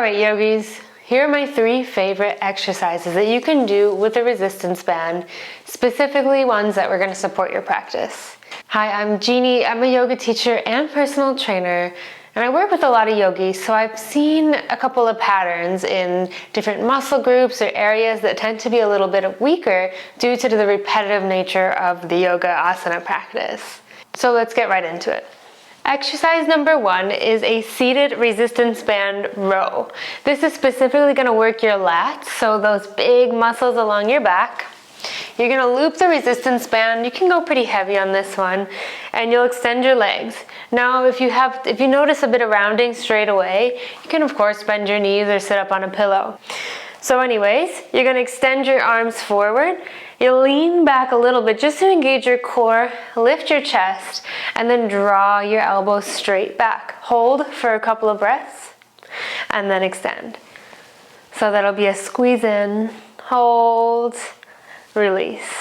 Alright yogis, here are my 3 favorite exercises that you can do with a resistance band, specifically ones that we're going to support your practice. Hi, I'm Jeannie. I'm a yoga teacher and personal trainer, and I work with a lot of yogis, so I've seen a couple of patterns in different muscle groups or areas that tend to be a little bit weaker due to the repetitive nature of the yoga asana practice. So let's get right into it. Exercise number 1 is a seated resistance band row. This is specifically going to work your lats, so those big muscles along your back. You're going to loop the resistance band. You can go pretty heavy on this one, and you'll extend your legs. Now, if you notice a bit of rounding straight away, you can of course bend your knees or sit up on a pillow. So anyways, you're going to extend your arms forward. You'll lean back a little bit just to engage your core, lift your chest, and then draw your elbows straight back. Hold for a couple of breaths, and then extend. So that'll be a squeeze in, hold, release.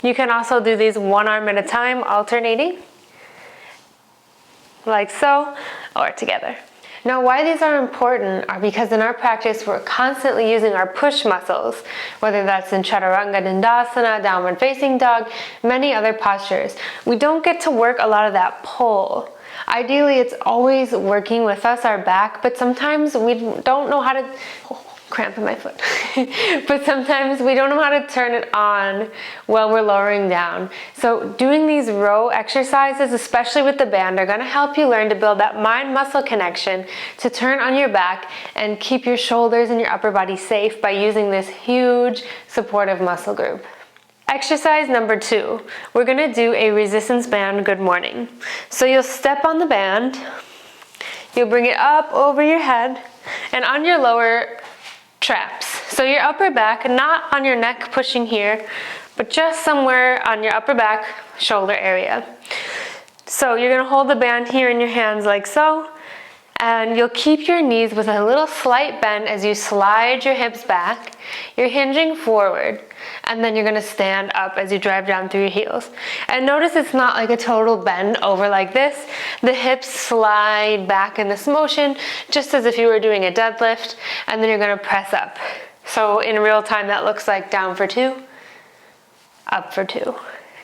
You can also do these one arm at a time, alternating, like so, or together. Now, why these are important are because in our practice, we're constantly using our push muscles, whether that's in chaturanga dandasana, downward facing dog, many other postures. We don't get to work a lot of that pull. Ideally, it's always working with us, our back, but sometimes we don't know how to, cramp in my foot, but sometimes we don't know how to turn it on while we're lowering down. So doing these row exercises, especially with the band, are going to help you learn to build that mind-muscle connection to turn on your back and keep your shoulders and your upper body safe by using this huge supportive muscle group. Exercise number 2, we're going to do a resistance band good morning. So you'll step on the band, you'll bring it up over your head and on your lower traps. So your upper back, not on your neck pushing here, but just somewhere on your upper back shoulder area. So you're going to hold the band here in your hands like so, and you'll keep your knees with a little slight bend as you slide your hips back. You're hinging forward, and then you're going to stand up as you drive down through your heels. And notice it's not like a total bend over like this. The hips slide back in this motion, just as if you were doing a deadlift, and then you're going to press up. So in real time, that looks like down for 2, up for 2.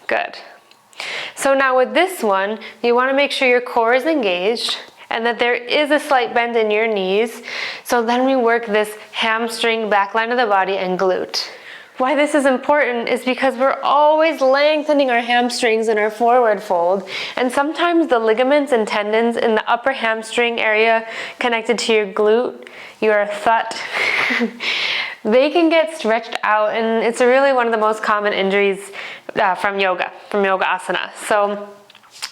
Good. So now with this one, you want to make sure your core is engaged and that there is a slight bend in your knees. So then we work this hamstring, back line of the body, and glute. Why this is important is because we're always lengthening our hamstrings in our forward fold, and sometimes the ligaments and tendons in the upper hamstring area connected to your glute, your thut, they can get stretched out, and it's really one of the most common injuries from yoga asana. So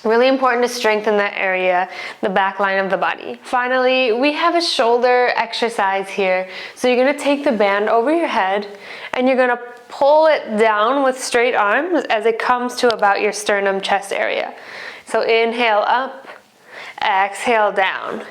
really important to strengthen that area, the back line of the body. Finally, we have a shoulder exercise here. So you're going to take the band over your head and you're going to pull it down with straight arms as it comes to about your sternum chest area. So inhale up, exhale down.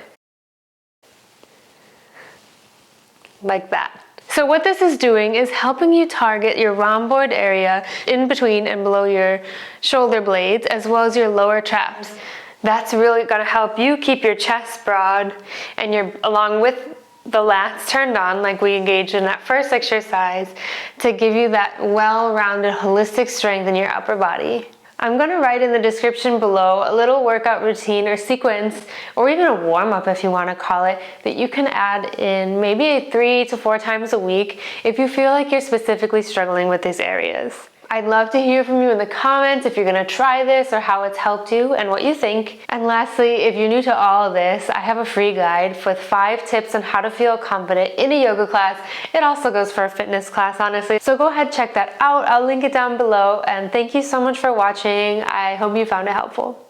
Like that. So what this is doing is helping you target your rhomboid area in between and below your shoulder blades, as well as your lower traps. That's really going to help you keep your chest broad and along with the lats turned on, like we engaged in that first exercise, to give you that well-rounded holistic strength in your upper body. I'm going to write in the description below a little workout routine or sequence, or even a warm-up if you want to call it, that you can add in maybe 3 to 4 times a week if you feel like you're specifically struggling with these areas. I'd love to hear from you in the comments if you're going to try this or how it's helped you and what you think. And lastly, if you're new to all of this, I have a free guide with 5 tips on how to feel confident in a yoga class. It also goes for a fitness class, honestly. So go ahead, check that out. I'll link it down below. And thank you so much for watching. I hope you found it helpful.